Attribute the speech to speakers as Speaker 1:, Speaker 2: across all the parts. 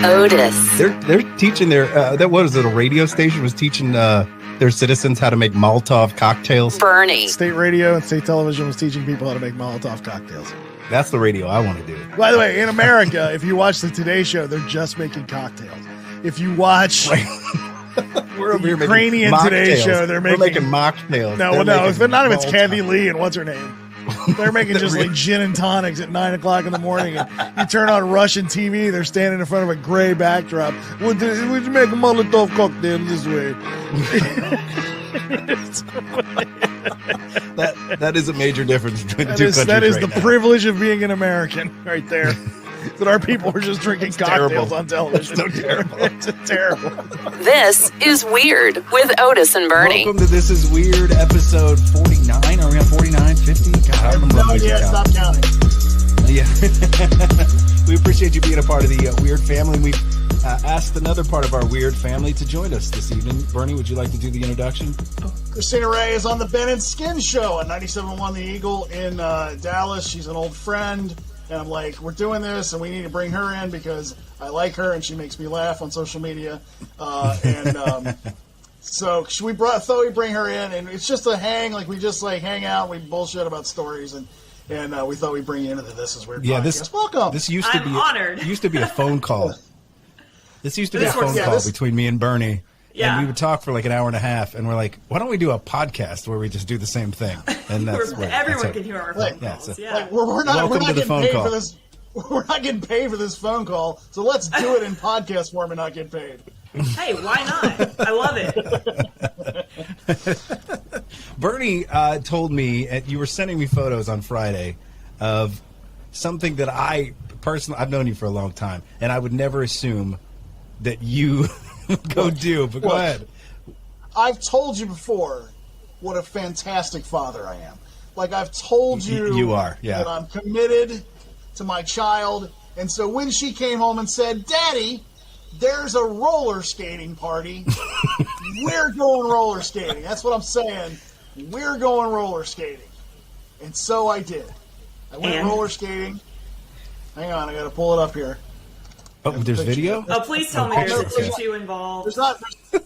Speaker 1: Otis.
Speaker 2: They're teaching their that what is it? A radio station was teaching their citizens how to make Molotov cocktails.
Speaker 1: Bernie.
Speaker 3: State radio and state television was teaching people how to make Molotov cocktails.
Speaker 2: That's the radio I want to do.
Speaker 3: By the way, in America, if you watch the Today Show, they're just making cocktails. If you watch
Speaker 2: We're over here
Speaker 3: Ukrainian
Speaker 2: making
Speaker 3: Today
Speaker 2: mocktails.
Speaker 3: Show, they're making
Speaker 2: mocktails.
Speaker 3: No, if not, if it's Kathy Lee and what's her name. They're making just like gin and tonics at 9 o'clock in the morning. And you turn on Russian TV, they're standing in front of a gray backdrop. Would you make a Molotov cocktail this way?
Speaker 2: that is a major difference between the two countries.
Speaker 3: That is
Speaker 2: right
Speaker 3: the
Speaker 2: now.
Speaker 3: privilege of being an American right there. That our people are just drinking cocktails
Speaker 2: terrible.
Speaker 3: on television.
Speaker 2: So terrible.
Speaker 3: It's terrible.
Speaker 1: This is Weird with Otis and Bernie.
Speaker 2: Welcome to This Is Weird, episode 49. Are we on 49, 50? God, I'm losing count.
Speaker 3: Stop counting.
Speaker 2: Yeah. We appreciate you being a part of the Weird family. We've asked another part of our Weird family to join us this evening. Bernie, would you like to do the introduction?
Speaker 3: Krystina Ray is on the Ben and Skin Show on 97.1 The Eagle in Dallas. She's an old friend. And I'm like, we're doing this, and we need to bring her in because I like her, and she makes me laugh on social media. So we thought we'd bring her in, and it's just a hang. Like, we just, hang out, we bullshit about stories, and we thought we'd bring you into the This Is Weird podcast. Welcome.
Speaker 2: This used to
Speaker 4: I'm honored.
Speaker 2: Used to be a phone call. This used to be a phone
Speaker 4: works,
Speaker 2: call between me and Bernie.
Speaker 4: Yeah.
Speaker 2: And we would talk for like an hour and a half, and we're like, why don't we do a podcast where we just do the same thing? And that's
Speaker 4: Where everyone can hear our phone calls. Yeah.
Speaker 3: We're not
Speaker 2: Welcome to the
Speaker 3: getting
Speaker 2: phone
Speaker 3: paid
Speaker 2: call.
Speaker 3: for this. We're not getting paid for this phone call, so let's do it in podcast form and not get paid.
Speaker 4: Hey, why not? I love it.
Speaker 2: Bernie told me, you were sending me photos on Friday of something that I personally, I've known you for a long time, and I would never assume that you go do, but go ahead.
Speaker 3: I've told you before what a fantastic father I am. Like, I've told you,
Speaker 2: You are, yeah.
Speaker 3: that I'm committed to my child. And so when she came home and said, Daddy, there's a roller skating party, we're going roller skating. That's what I'm saying. We're going roller skating. And so I did. I went roller skating. Hang on, I got to pull it up here.
Speaker 2: Oh, there's video?
Speaker 4: Oh, please tell me there's a tutu involved.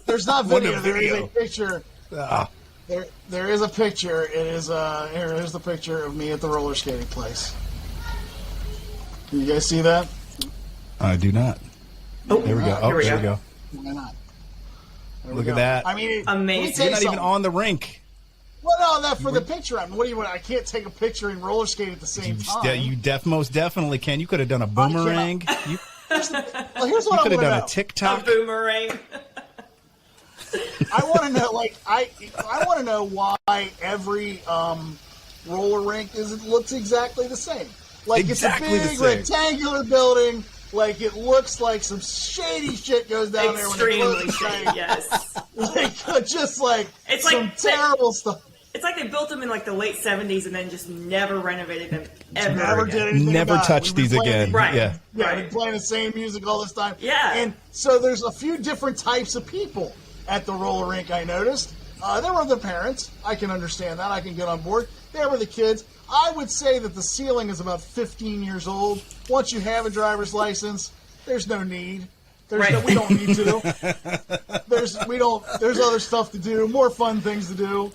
Speaker 3: There's not
Speaker 2: What
Speaker 3: video.
Speaker 2: a
Speaker 3: There is
Speaker 2: video.
Speaker 3: a picture. There is a picture. It is here's the picture of me at the roller skating place. Can you guys see that?
Speaker 2: I do not.
Speaker 4: Oh,
Speaker 2: There we go. Oh,
Speaker 4: here
Speaker 2: there we go.
Speaker 3: Why not? There we
Speaker 2: Look
Speaker 3: go.
Speaker 2: at that.
Speaker 3: I mean,
Speaker 4: Amazing.
Speaker 2: You're not even on the rink.
Speaker 3: Well, no, that for the picture. I mean, what do you want? I can't take a picture and roller skate at the same time.
Speaker 2: You most definitely can. You could have done a boomerang. You
Speaker 3: Well, here's what I
Speaker 2: could have
Speaker 3: want to
Speaker 2: done
Speaker 3: know.
Speaker 2: a
Speaker 4: A
Speaker 2: TikTok.
Speaker 4: boomerang.
Speaker 3: I want to know, I want to know why every roller rink looks exactly the same. Like,
Speaker 2: Exactly the
Speaker 3: it's a big
Speaker 2: same.
Speaker 3: rectangular building. Like, it looks like some shady shit goes down there when they close
Speaker 4: Extremely
Speaker 3: the
Speaker 4: shady,
Speaker 3: site.
Speaker 4: yes.
Speaker 3: Like, just like
Speaker 4: It's
Speaker 3: some
Speaker 4: like-
Speaker 3: terrible stuff.
Speaker 4: It's like they built them in like the late 70s and then just never renovated them ever.
Speaker 3: Never
Speaker 4: again.
Speaker 3: did anything
Speaker 2: Never
Speaker 3: about it.
Speaker 2: touched
Speaker 3: We've
Speaker 2: these
Speaker 3: been playing-
Speaker 2: again.
Speaker 4: Right.
Speaker 2: Yeah.
Speaker 3: Yeah,
Speaker 4: Right.
Speaker 3: I've been playing the same music all this time.
Speaker 4: Yeah.
Speaker 3: And so there's a few different types of people at the roller rink, I noticed. There were the parents. I can understand that. I can get on board. There were the kids. I would say that the ceiling is about 15 years old. Once you have a driver's license, there's no need. We don't need to. There's other stuff to do, more fun things to do.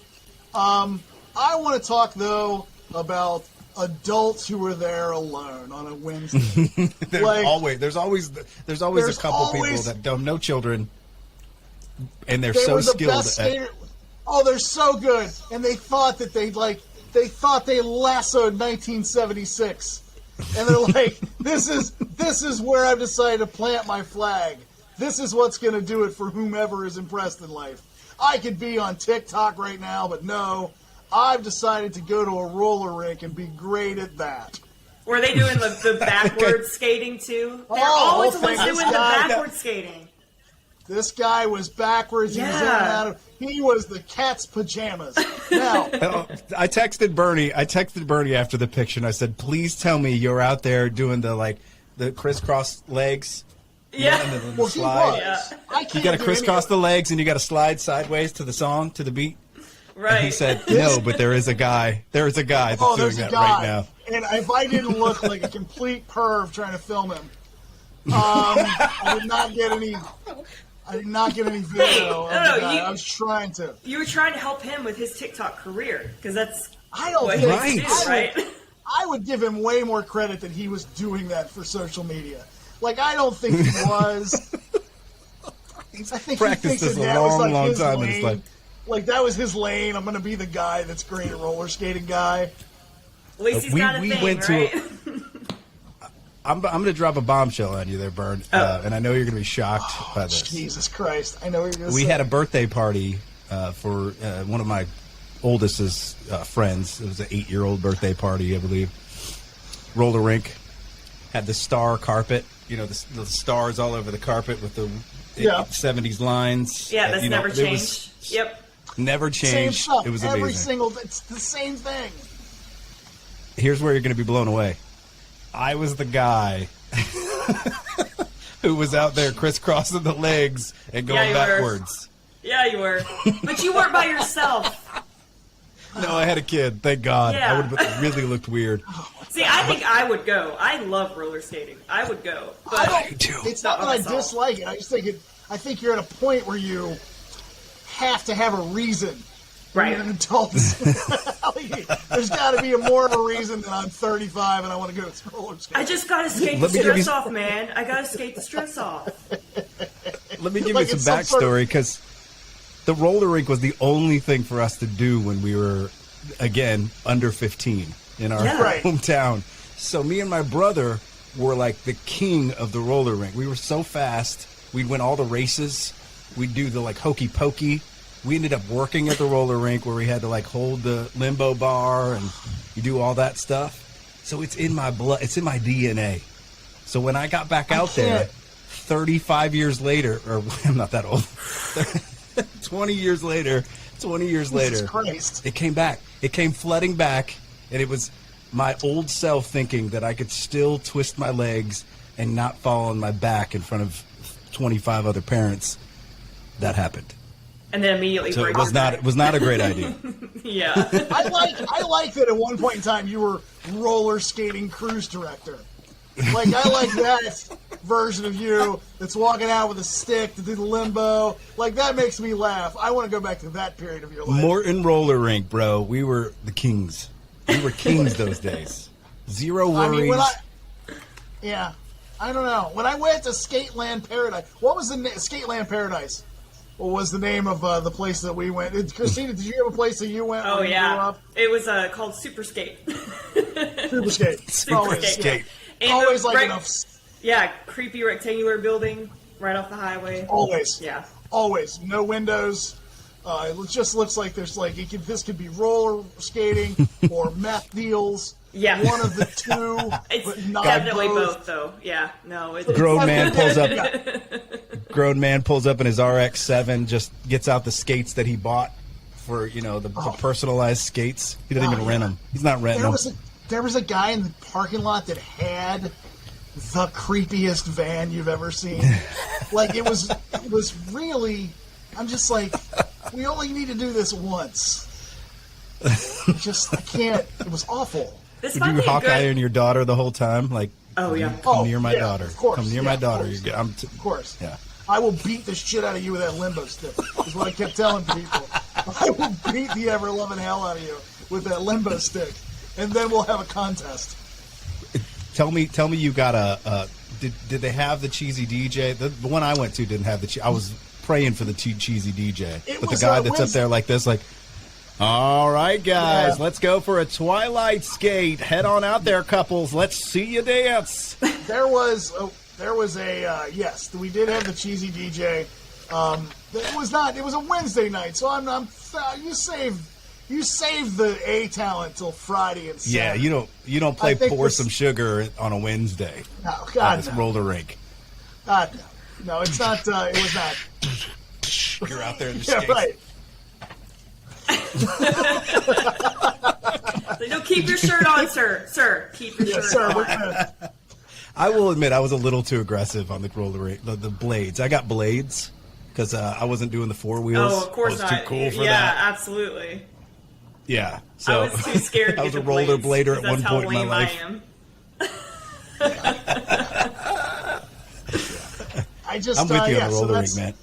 Speaker 3: I want to talk, though, about adults who were there alone on a Wednesday.
Speaker 2: There's always a couple people that don't know children, and they're
Speaker 3: They
Speaker 2: so
Speaker 3: were the
Speaker 2: skilled
Speaker 3: best
Speaker 2: at.
Speaker 3: skater. Oh, they're so good, and they thought that they lassoed 1976, and they're like, this is where I've decided to plant my flag. This is what's going to do it for whomever is impressed in life. I could be on TikTok right now, but no, I've decided to go to a roller rink and be great at that.
Speaker 4: Were they doing the backwards skating too? They're
Speaker 3: Oh,
Speaker 4: always the
Speaker 3: okay.
Speaker 4: ones doing the backwards skating.
Speaker 3: This guy was backwards. He was in and out of. He was the cat's pajamas. Now,
Speaker 2: I texted Bernie after the picture, and I said, "Please tell me you're out there doing the crisscross legs."
Speaker 4: Yeah.
Speaker 2: And then the
Speaker 3: well, he
Speaker 2: slide.
Speaker 3: was.
Speaker 4: Yeah.
Speaker 3: I can't
Speaker 2: You got to
Speaker 3: do
Speaker 2: crisscross
Speaker 3: any
Speaker 2: the
Speaker 3: of
Speaker 2: legs, and you got to slide sideways to the song, to the beat.
Speaker 4: Right.
Speaker 2: And he said, "No, but there is a guy. There is a guy that's doing
Speaker 3: there's a
Speaker 2: that
Speaker 3: guy.
Speaker 2: right now."
Speaker 3: And if I didn't look like a complete perv trying to film him, I did not get any. I did not get any video. I was trying to.
Speaker 4: You were trying to help him with his TikTok career because that's
Speaker 3: I don't
Speaker 4: what
Speaker 3: think
Speaker 4: he likes to do, right?
Speaker 3: I would give him way more credit that he was doing that for social media. Like, I don't think he was. I think
Speaker 2: practiced
Speaker 3: he
Speaker 2: this
Speaker 3: thinks
Speaker 2: a
Speaker 3: that was like
Speaker 2: long
Speaker 3: his
Speaker 2: time
Speaker 3: lane.
Speaker 2: in his life.
Speaker 3: Like, that was his lane. I'm going to be the guy that's great at roller skating guy.
Speaker 4: At least he's got a thing,
Speaker 2: went to
Speaker 4: right?
Speaker 2: I'm going to drop a bombshell on you there, Bern, and I know you're going to be shocked by this.
Speaker 3: Jesus Christ. I know what you're going to say.
Speaker 2: We had a birthday party for one of my oldest's friends. It was an 8-year-old birthday party, I believe. Roller rink. Had the star carpet, the stars all over the carpet with the 70s lines.
Speaker 4: Yeah, that's never changed. Yep.
Speaker 2: Never changed.
Speaker 3: Same stuff.
Speaker 2: It was amazing.
Speaker 3: It's the same thing.
Speaker 2: Here's where you're going to be blown away. I was the guy who was out there crisscrossing the legs and going backwards.
Speaker 4: Yeah, you were. But you weren't by yourself.
Speaker 2: No, I had a kid. Thank God.
Speaker 4: Yeah.
Speaker 2: I would have really looked weird.
Speaker 4: See, I think I would go. I love roller skating. I would go. But
Speaker 2: I do.
Speaker 3: It's not that I dislike it. I just think I think you're at a point where you have to have a reason.
Speaker 4: Right.
Speaker 3: You're an adult. There's got to be more of a reason than I'm 35 and I want to go to roller skating.
Speaker 4: I just gotta skate the stress off, man. I gotta skate the stress off.
Speaker 2: Let me give you some backstory, because the roller rink was the only thing for us to do when we were, again, under 15 in our hometown. So me and my brother were like the king of the roller rink. We were so fast. We'd win all the races. We'd do the hokey pokey. We ended up working at the roller rink where we had to hold the limbo bar and you do all that stuff. So it's in my blood. It's in my DNA. So when I got back out there 35 years later, or I'm not that old, 20 years later,
Speaker 3: Christ.
Speaker 2: it came back. It came flooding back, and it was my old self thinking that I could still twist my legs and not fall on my back in front of 25 other parents. That happened.
Speaker 4: And then immediately
Speaker 2: so it was not a great idea.
Speaker 4: Yeah.
Speaker 3: I like that at one point in time you were roller skating cruise director. Like, I like that version of you that's walking out with a stick to do the limbo. Like, that makes me laugh. I want to go back to that period of your life.
Speaker 2: Morton Roller Rink, bro. We were the kings. We were kings those days. Zero worries.
Speaker 3: I don't know. When I went to Skateland Paradise, what was the Skateland Paradise? What was the name of the place that we went? Krystina, did you have a place that you went?
Speaker 4: Oh,
Speaker 3: where you grew up?
Speaker 4: It was called Super Skate.
Speaker 3: Super Skate.
Speaker 2: Super Skate.
Speaker 4: And
Speaker 3: always enough.
Speaker 4: Yeah, creepy rectangular building right off the highway.
Speaker 3: Always.
Speaker 4: Yeah. Always.
Speaker 3: No windows. It just looks like there's this could be roller skating or meth deals.
Speaker 4: Yeah.
Speaker 3: One of the two.
Speaker 4: It's
Speaker 3: but not
Speaker 4: definitely both, though. Yeah. No.
Speaker 2: Grown man pulls up in his RX-7, just gets out the skates that he bought for the personalized skates. He doesn't even rent them. He's not renting them.
Speaker 3: There was a guy in the parking lot that had the creepiest van you've ever seen. It was really. I'm just like, we only need to do this once. I can't. It was awful.
Speaker 2: Did you Hawkeye and your daughter the whole time? Come near my daughter.
Speaker 3: Of course.
Speaker 2: Come near my daughter.
Speaker 3: Of course.
Speaker 2: Yeah.
Speaker 3: I will beat the shit out of you with that limbo stick. Is what I kept telling people. I will beat the ever-loving hell out of you with that limbo stick, and then we'll have a contest.
Speaker 2: Tell me, you got a? Did they have the cheesy DJ? The one I went to didn't have the. I was praying for the cheesy DJ, but the guy that's up there like this, all right, guys, let's go for a twilight skate. Head on out there, couples. Let's see you dance.
Speaker 3: There was a yes, we did have the cheesy DJ. It was not. It was a Wednesday night, so you save the A talent till Friday and Saturday.
Speaker 2: Yeah, you don't play Pour Some Sugar on a Wednesday.
Speaker 3: No, God,
Speaker 2: no. Roller rink.
Speaker 3: God, no, it's not. It was not.
Speaker 2: You're out there in the
Speaker 3: skates.
Speaker 2: Yeah,
Speaker 3: right.
Speaker 4: No, keep your shirt on, sir. Sir, keep your shirt on.
Speaker 2: I will admit I was a little too aggressive on the roller rink. The blades. I got blades because I wasn't doing the four wheels.
Speaker 4: Oh, of course
Speaker 2: not. I was too cool for that.
Speaker 4: Yeah, absolutely.
Speaker 2: Yeah, so
Speaker 4: I was too scared to
Speaker 2: I was
Speaker 4: get
Speaker 2: a
Speaker 4: the
Speaker 2: roller
Speaker 4: blades,
Speaker 2: blader at one point in my life.
Speaker 4: I am.
Speaker 3: I just
Speaker 2: I'm with you
Speaker 3: yeah,
Speaker 2: on the
Speaker 3: so
Speaker 2: roller rink, man.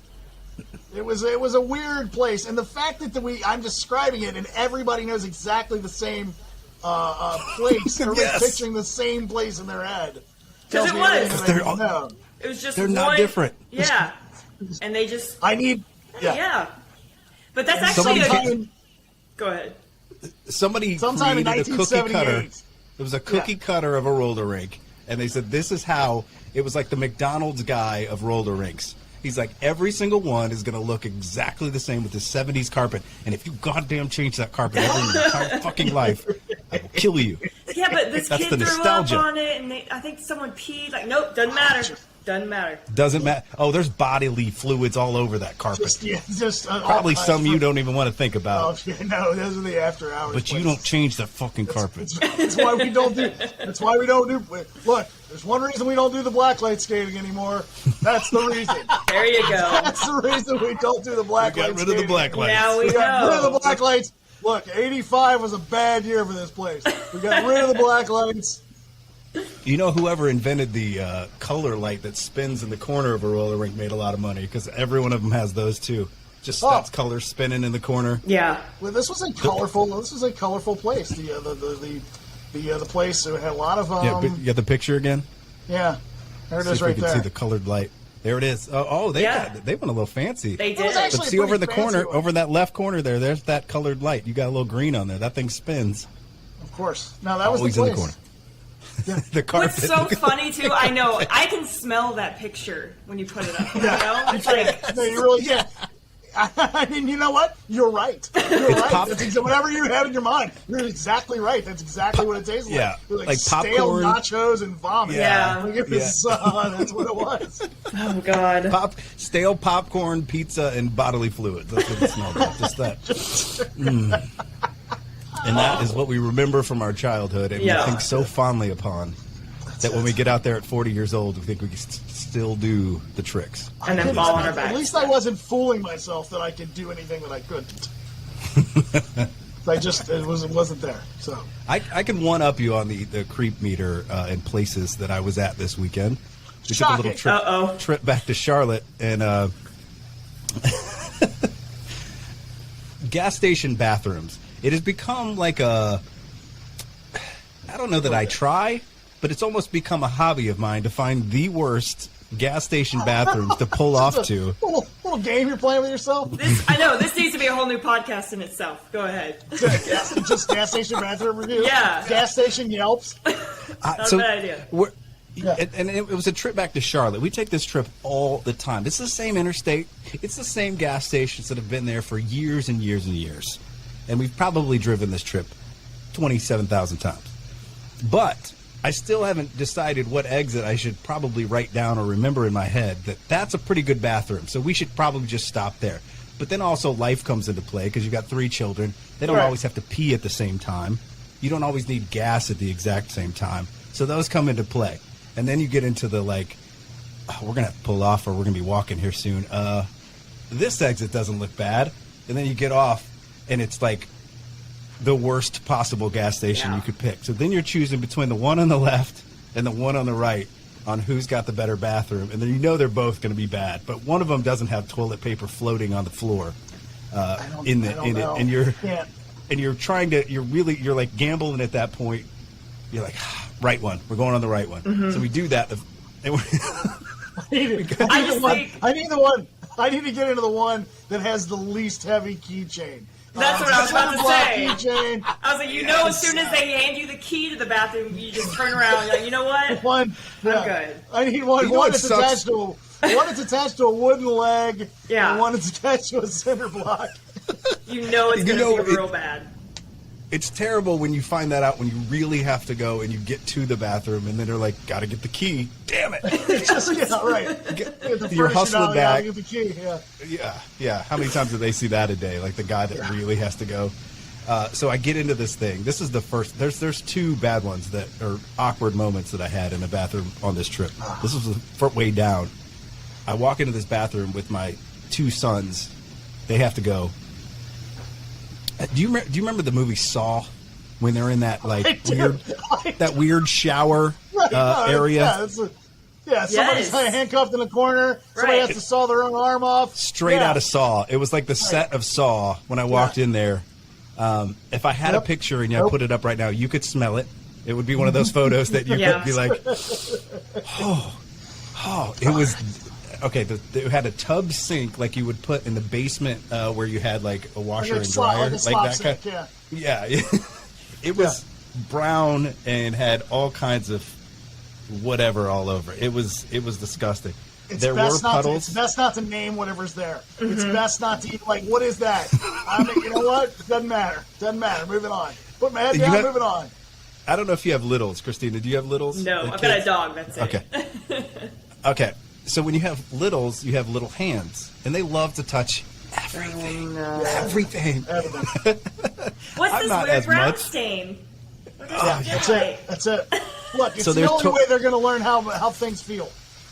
Speaker 3: It was a weird place, and the fact that I'm describing it and everybody knows exactly the same place. Everybody's picturing the same place in their head.
Speaker 4: Because it was.
Speaker 3: Know.
Speaker 4: It was just
Speaker 2: they're not different.
Speaker 4: Yeah, and they just.
Speaker 3: Yeah.
Speaker 4: But that's actually Go ahead.
Speaker 2: Somebody
Speaker 3: sometime
Speaker 2: created
Speaker 3: in
Speaker 2: a cookie cutter.
Speaker 3: 1978.
Speaker 2: It was a cookie cutter of a roller rink, and they said this is how it was like the McDonald's guy of roller rinks. He's like, every single one is going to look exactly the same with the 70s carpet, and if you goddamn change that carpet ever in your entire fucking life, I will kill you.
Speaker 4: Yeah, but this
Speaker 2: That's
Speaker 4: kid
Speaker 2: the
Speaker 4: threw
Speaker 2: nostalgia.
Speaker 4: up on it, and I think someone peed. Like, nope, doesn't matter. Doesn't matter.
Speaker 2: Doesn't matter. Oh, there's bodily fluids all over that carpet. Probably some you don't even want to think about.
Speaker 3: Oh, no, those are the after hours.
Speaker 2: But you don't change the fucking carpet.
Speaker 3: That's why we don't do. That's why we don't do. Look, there's one reason we don't do the blacklight skating anymore. That's the reason.
Speaker 4: There you go.
Speaker 3: That's the reason we don't do the blacklight skating.
Speaker 2: We got rid of the blacklights.
Speaker 4: Now we
Speaker 3: got rid of
Speaker 4: know.
Speaker 3: the blacklights. Look, 85 was a bad year for this place. We got rid of the blacklights.
Speaker 2: You know, whoever invented the color light that spins in the corner of a roller rink made a lot of money because every one of them has those too. Just that's color spinning in the corner.
Speaker 4: Yeah.
Speaker 3: Well, this was a colorful. This was a colorful place. The place had a lot of.
Speaker 2: You got the picture again?
Speaker 3: Yeah, there it
Speaker 2: See
Speaker 3: is
Speaker 2: if
Speaker 3: right
Speaker 2: we can
Speaker 3: there.
Speaker 2: see the colored light. There it is. They went a little fancy.
Speaker 4: They
Speaker 3: It was
Speaker 4: did.
Speaker 3: actually
Speaker 2: But
Speaker 3: a
Speaker 2: see over in the
Speaker 3: pretty
Speaker 2: corner,
Speaker 3: fancy one.
Speaker 2: over in that left corner there's that colored light. You got a little green on there. That thing spins.
Speaker 3: Of course. Now that was
Speaker 2: Always
Speaker 3: the place.
Speaker 2: in the corner. The carpet.
Speaker 4: What's so funny too, I know, I can smell that picture when you put it up. You know? It's like,
Speaker 3: No, you really can't. I mean, you know what? You're right. You're right.
Speaker 2: pop-
Speaker 3: That's whatever you have in your mind, you're exactly right. That's exactly what it tastes like.
Speaker 2: Yeah,
Speaker 3: It was
Speaker 2: like
Speaker 3: stale
Speaker 2: popcorn.
Speaker 3: nachos and vomit.
Speaker 4: Yeah.
Speaker 3: Like it was, that's what it was.
Speaker 4: oh God.
Speaker 2: Stale popcorn, pizza, and bodily fluids. That's what it smelled like. Just that. And that is what we remember from our childhood, and we think so fondly upon that when we get out there at 40 years old, we think we can still do the tricks.
Speaker 4: And then fall on our
Speaker 3: At
Speaker 4: back.
Speaker 3: least I wasn't fooling myself that I could do anything that I couldn't. It wasn't there. So
Speaker 2: I can one-up you on the creep meter in places that I was at this weekend. We took a little trip back to Charlotte, and gas station bathrooms. It has become like I don't know that I try, but it's almost become a hobby of mine to find the worst gas station bathrooms to pull off to.
Speaker 3: Little game you're playing with yourself.
Speaker 4: I know, this needs to be a whole new podcast in itself. Go ahead.
Speaker 3: Just gas station bathroom review.
Speaker 4: Yeah.
Speaker 3: Gas station Yelps.
Speaker 4: Not a bad idea.
Speaker 2: And it was a trip back to Charlotte. We take this trip all the time. It's the same interstate. It's the same gas stations that have been there for years and years and years. And we've probably driven this trip 27,000 times. But I still haven't decided what exit I should probably write down or remember in my head that's a pretty good bathroom. So we should probably just stop there. But then also life comes into play because you've got 3 children. They don't always have to pee at the same time. You don't always need gas at the exact same time. So those come into play. And then you get into the we're going to pull off or we're going to be walking here soon. This exit doesn't look bad. And then you get off. And it's like the worst possible gas station you could pick. So then you're choosing between the one on the left and the one on the right on who's got the better bathroom. And then you know they're both going to be bad. But one of them doesn't have toilet paper floating on the floor and you're like gambling at that point. You're like, right one. We're going on the right one. Mm-hmm. So we do that.
Speaker 3: I need to get into the one that has the least heavy keychain.
Speaker 4: That's what I was about to say.
Speaker 3: Keychain.
Speaker 4: I was like, as soon as they hand you the key to the bathroom, you just turn around and you're like, you know what?
Speaker 3: I'm
Speaker 4: good.
Speaker 3: I need one. One that's attached to a wooden leg.
Speaker 4: Yeah.
Speaker 3: And one that's attached to a cinder block.
Speaker 4: You know it's going to be real bad.
Speaker 2: It's terrible when you find that out when you really have to go and you get to the bathroom and then they're like, "Got to get the key." Damn it! You're hustling back.
Speaker 3: Get the key.
Speaker 2: Yeah. How many times do they see that a day? Like the guy that really has to go. So I get into this thing. This is the first. There's 2 bad ones that are awkward moments that I had in the bathroom on this trip. This was the way down. I walk into this bathroom with my 2 sons. They have to go. Do you remember the movie Saw when they're in that weird shower area?
Speaker 3: Yeah, somebody's handcuffed in the corner. Somebody has to saw their own arm off.
Speaker 2: Straight out of Saw. It was like the set of Saw when I walked in there. If I had a picture and I put it up right now, you could smell it. It would be one of those photos that you could be like, it was, okay, it had a tub sink like you would put in the basement where you had like a washer and dryer. Like that
Speaker 3: sink,
Speaker 2: kind. Yeah. It was brown and had all kinds of whatever all over. It was disgusting. There were puddles.
Speaker 3: It's best not to name whatever's there. It's best not to even, like, what is that? I mean, you know what? Doesn't matter. Moving on. Put my head down, moving on.
Speaker 2: I don't know if you have littles, Krystina. Do you have littles?
Speaker 4: No, I've got a dog. That's it.
Speaker 2: Okay. Okay. So when you have littles, you have little hands, and they love to touch everything. Everything.
Speaker 4: What's this weird brown stain?
Speaker 3: That's it. Look, it's the only way they're going to learn how things feel.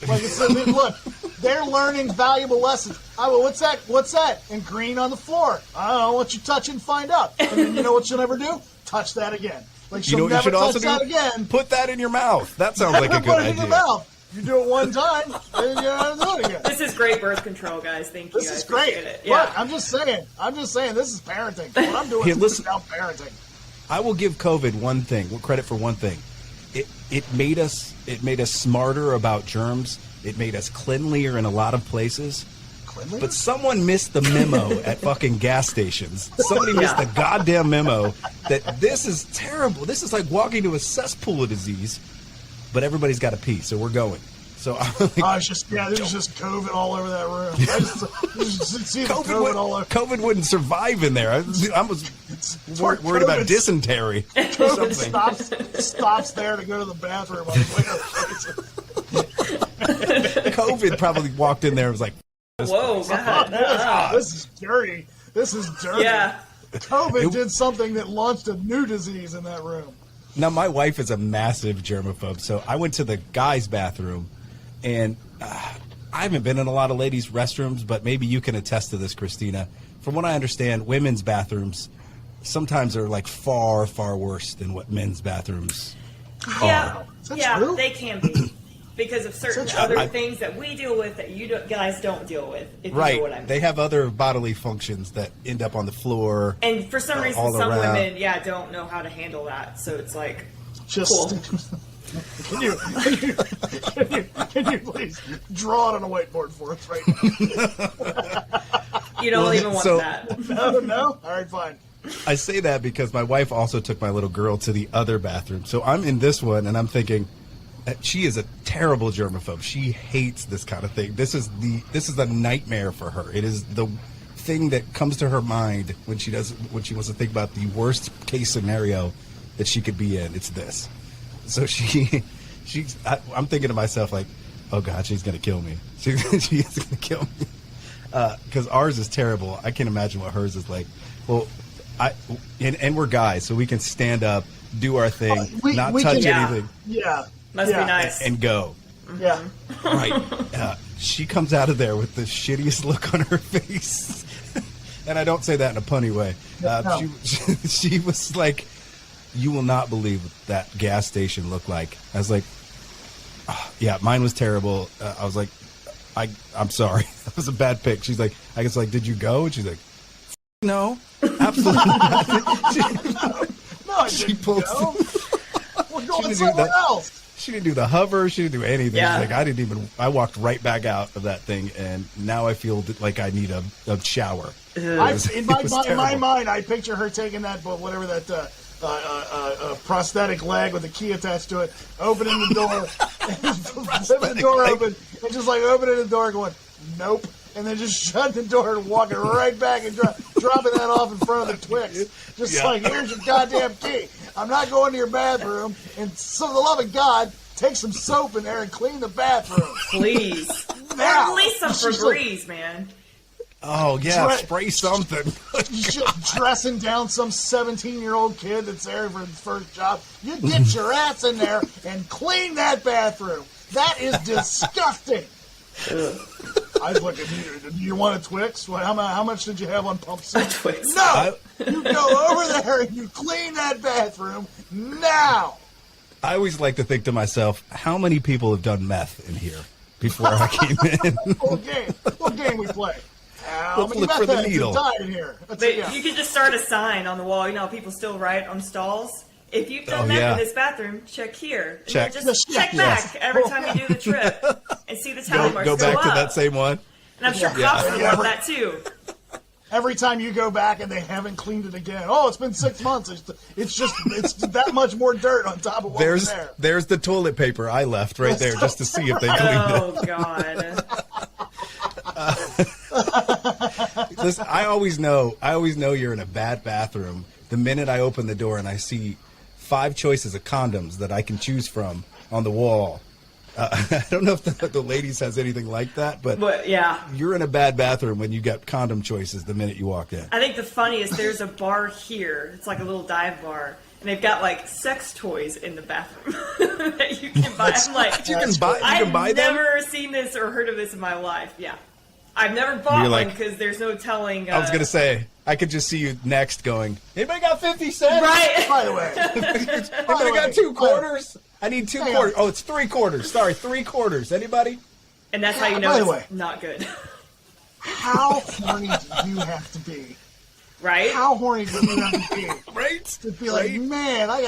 Speaker 3: Like, look, they're learning valuable lessons. What's that? And green on the floor. I don't know what you touch and find out. And then you know what she'll never do? Touch that again. Like, she'll never touch that again.
Speaker 2: Put that in your mouth. That sounds like a good idea. Put it in your mouth.
Speaker 3: You do it one time, and you don't have to do it again.
Speaker 4: This is great birth control, guys. Thank you.
Speaker 3: This is great. Look, I'm just saying. This is parenting. What I'm doing is now parenting.
Speaker 2: I will give COVID credit for one thing. It made us smarter about germs. It made us cleanlier in a lot of places.
Speaker 3: Cleanlier?
Speaker 2: But someone missed the memo at fucking gas stations. Somebody missed the goddamn memo that this is terrible. This is like walking to a cesspool of disease. But everybody's got to pee, so we're going. So
Speaker 3: there's just COVID all over that room. I just see COVID all over.
Speaker 2: COVID wouldn't survive in there. I was worried about dysentery.
Speaker 3: COVID stops there to go to the bathroom.
Speaker 2: COVID probably walked in there and was like,
Speaker 4: "Whoa, God.
Speaker 3: This is dirty. Yeah. COVID did something that launched a new disease in that room.
Speaker 2: Now, my wife is a massive germaphobe, so I went to the guys' bathroom, and I haven't been in a lot of ladies' restrooms, but maybe you can attest to this, Krystina. From what I understand, women's bathrooms sometimes are like far, far worse than what men's bathrooms are.
Speaker 3: True?
Speaker 4: They can be. Because of certain other things that we deal with that you guys don't deal with, if you know what I mean.
Speaker 2: They have other bodily functions that end up on the floor.
Speaker 4: And for some reason, some women, don't know how to handle that. So it's like, cool.
Speaker 3: Can you please draw it on a whiteboard for us right now?
Speaker 4: You don't even want that.
Speaker 3: No? All right, fine.
Speaker 2: I say that because my wife also took my little girl to the other bathroom. So I'm in this one, and I'm thinking, she is a terrible germaphobe. She hates this kind of thing. This is a nightmare for her. It is the thing that comes to her mind when she wants to think about the worst case scenario that she could be in. It's this. So I'm thinking to myself like, oh God, she's gonna kill me. She is gonna kill me because ours is terrible. I can't imagine what hers is like. Well, and we're guys, so we can stand up, do our thing, not touch anything.
Speaker 3: Yeah.
Speaker 4: Must be nice.
Speaker 2: And go.
Speaker 3: Yeah.
Speaker 2: Right. She comes out of there with the shittiest look on her face. And I don't say that in a punny way. No. She was like, you will not believe what that gas station looked like. I was like, mine was terrible. I was like, I'm sorry. That was a bad pick. She's like, I guess like, did you go? And she's like, no, absolutely not.
Speaker 3: No, she pulled. We're going somewhere else.
Speaker 2: She didn't do the hover. She didn't do anything. Yeah. She's like, I walked right back out of that thing, and now I feel like I need a shower.
Speaker 3: In my mind, I picture her taking that, whatever that prosthetic leg with a key attached to it, opening the door, flipping the door open, and just like opening the door, going, nope, and then just shutting the door and walking right back and dropping that off in front of the Twix. Just like, here's your goddamn key. I'm not going to your bathroom, and so for the love of God, take some soap in there and clean the bathroom.
Speaker 4: Please.
Speaker 3: Now.
Speaker 4: Or at least some Febreze, man.
Speaker 2: Oh, yeah, spray something.
Speaker 3: Just dressing down some 17-year-old kid that's there for his first job. You get your ass in there and clean that bathroom. That is disgusting. I was looking, do you want a Twix? How much did you have on pump soup? No! You go over there and you clean that bathroom now!
Speaker 2: I always like to think to myself, how many people have done meth in here before I came in?
Speaker 3: What game we play? How many
Speaker 2: look for the
Speaker 3: meth heads
Speaker 2: needle.
Speaker 3: have died in here?
Speaker 4: You could just start a sign on the wall. You know, people still write on stalls. If you've done meth in this bathroom, check here. And
Speaker 2: check.
Speaker 4: Then just check back every time you do the trip and see the tally marks
Speaker 2: go back
Speaker 4: up.
Speaker 2: to that same one.
Speaker 4: And I'm sure cops would love that too.
Speaker 3: Every time you go back and they haven't cleaned it again. Oh, it's been 6 months. It's that much more dirt on top of what's there.
Speaker 2: There's the toilet paper I left right there just to see if they cleaned it.
Speaker 4: Oh, God.
Speaker 2: Listen, I always know you're in a bad bathroom the minute I open the door and I see 5 choices of condoms that I can choose from on the wall. I don't know if the ladies has anything like that, but
Speaker 4: yeah,
Speaker 2: you're in a bad bathroom when you got condom choices the minute you walk in.
Speaker 4: I think the funniest, there's a bar here. It's like a little dive bar, and they've got like sex toys in the bathroom that you can buy. I'm like, I've never seen this or heard of this in my life. Yeah, I've never bought one because there's no telling.
Speaker 2: I was gonna say, I could just see you next going, anybody got 50 cents?
Speaker 4: Right.
Speaker 3: By the way,
Speaker 2: anybody got 2 quarters? I need 2 quarters. Oh, it's 3 quarters. Sorry, 3 quarters. Anybody?
Speaker 4: And that's how you know it's not good.
Speaker 3: How horny do you have to be?
Speaker 4: Right?
Speaker 3: How horny do you have to be?
Speaker 2: Right?
Speaker 3: To be like, man, I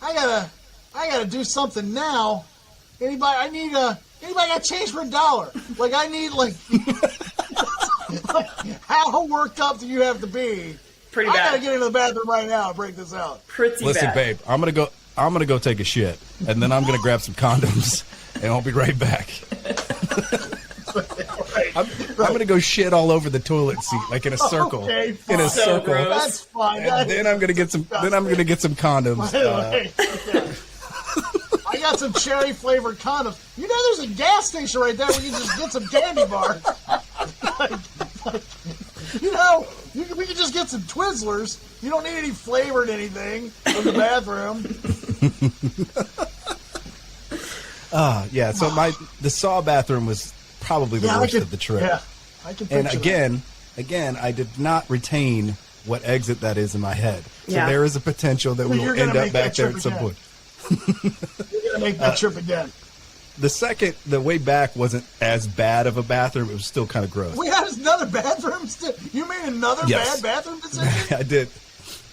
Speaker 3: gotta do something now. Anybody got change for $1? Like, I need like how worked up do you have to be?
Speaker 4: Pretty bad.
Speaker 3: I gotta get into the bathroom right now and break this out.
Speaker 2: Listen, babe, I'm gonna go take a shit, and then I'm gonna grab some condoms, and I'll be right back. I'm gonna go shit all over the toilet seat, like in a circle.
Speaker 3: Okay,
Speaker 2: in a circle.
Speaker 4: Gross.
Speaker 3: That's fine.
Speaker 2: And then I'm gonna get some. Then I'm gonna get some condoms.
Speaker 3: I got some cherry flavored condoms. You know, there's a gas station right there where you can just get some candy bars. You know, we can just get some Twizzlers. You don't need any flavored anything in the bathroom.
Speaker 2: Yeah. So the Saw bathroom was probably the worst of the trip.
Speaker 3: Yeah, I can.
Speaker 2: And again, I did not retain what exit that is in my head. So there is a potential that we will end up back there at some point.
Speaker 3: You're gonna make that trip again.
Speaker 2: The way back wasn't as bad of a bathroom. It was still kind of gross.
Speaker 3: We had another bathroom. You made another bad bathroom decision?
Speaker 2: I did.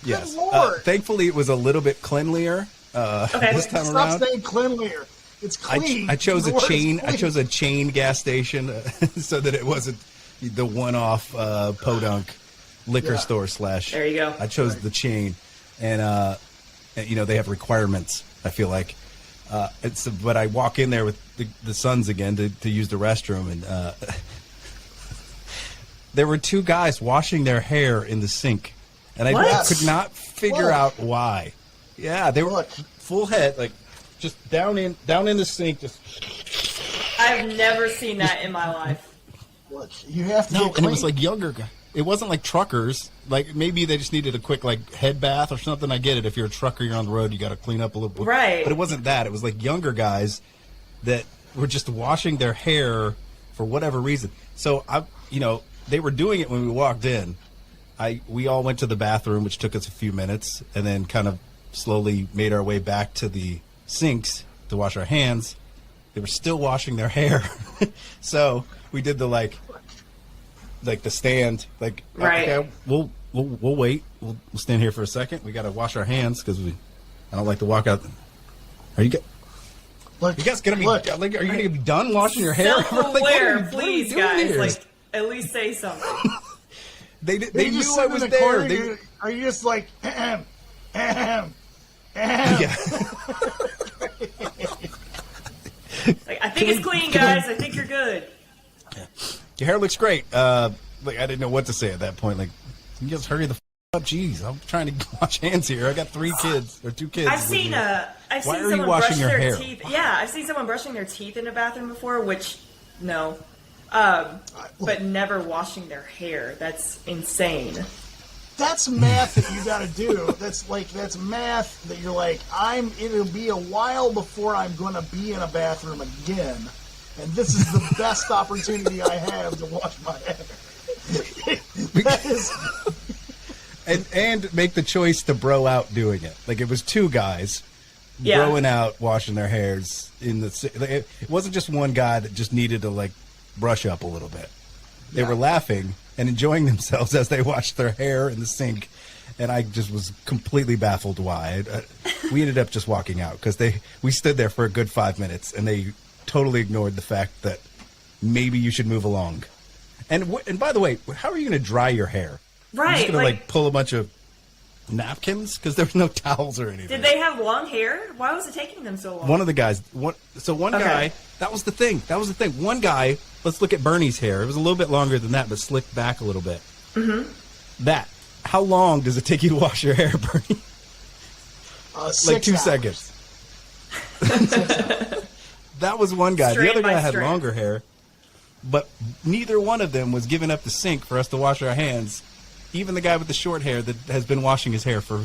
Speaker 2: Yes.
Speaker 3: Good Lord.
Speaker 2: Thankfully, it was a little bit cleanlier this time around.
Speaker 3: Stop saying cleanlier. It's clean.
Speaker 2: I chose a chain. I chose a chain gas station so that it wasn't the one-off podunk liquor store /
Speaker 4: There you go.
Speaker 2: I chose the chain, and you know they have requirements. I feel like. But I walk in there with the sons again to use the restroom, and there were 2 guys washing their hair in the sink, and I could not figure out why. Yeah, they were full head, like just down in the sink. Just
Speaker 4: I've never seen that in my life.
Speaker 3: Look, you have to.
Speaker 2: And it was like younger guys. It wasn't like truckers. Like maybe they just needed a quick head bath or something. I get it. If you're a trucker, you're on the road, you got to clean up a little bit.
Speaker 4: Right.
Speaker 2: But it wasn't that. It was like younger guys that were just washing their hair for whatever reason. So they were doing it when we walked in. We all went to the bathroom, which took us a few minutes, and then kind of slowly made our way back to the sinks to wash our hands. They were still washing their hair. So we did the the stand,
Speaker 4: right.
Speaker 2: Okay, we'll wait. We'll stand here for a second. We got to wash our hands because I don't like to walk out. Are you guys gonna be are you gonna be done washing your hair?
Speaker 4: Self-aware, please, guys. At least say something.
Speaker 3: They
Speaker 2: knew I was there.
Speaker 3: Are you just like ahem?
Speaker 2: Yeah.
Speaker 4: I think it's clean, guys. I think you're good.
Speaker 2: Yeah. Your hair looks great. I didn't know what to say at that point. You guys hurry the up. Jeez, I'm trying to wash hands here. I got 2 kids.
Speaker 4: I've seen someone brush their teeth. Yeah, I've seen someone brushing their teeth in a bathroom before, which no. But never washing their hair. That's insane.
Speaker 3: That's math that you got to do. That's math that you're like, it'll be a while before I'm going to be in a bathroom again. And this is the best opportunity I have to wash my hair. And
Speaker 2: make the choice to bro out doing it. It was 2 guys, growing out, washing their hairs in the. It wasn't just one guy that just needed to like brush up a little bit. They were laughing and enjoying themselves as they washed their hair in the sink, and I just was completely baffled why. We ended up just walking out because we stood there for a good 5 minutes, and they totally ignored the fact that maybe you should move along. And by the way, how are you going to dry your hair?
Speaker 4: Right.
Speaker 2: You're just going to like pull a bunch of napkins because there was no towels or anything.
Speaker 4: Did they have long hair? Why was it taking them so long?
Speaker 2: One of the guys, guy, that was the thing. One guy, let's look at Bernie's hair. It was a little bit longer than that, but slicked back a little bit. Mm-hmm. How long does it take you to wash your hair, Bernie?
Speaker 3: 6
Speaker 2: 2
Speaker 3: hours.
Speaker 2: seconds. That was one guy. The other guy had longer hair, but neither one of them was giving up the sink for us to wash our hands. Even the guy with the short hair that has been washing his hair for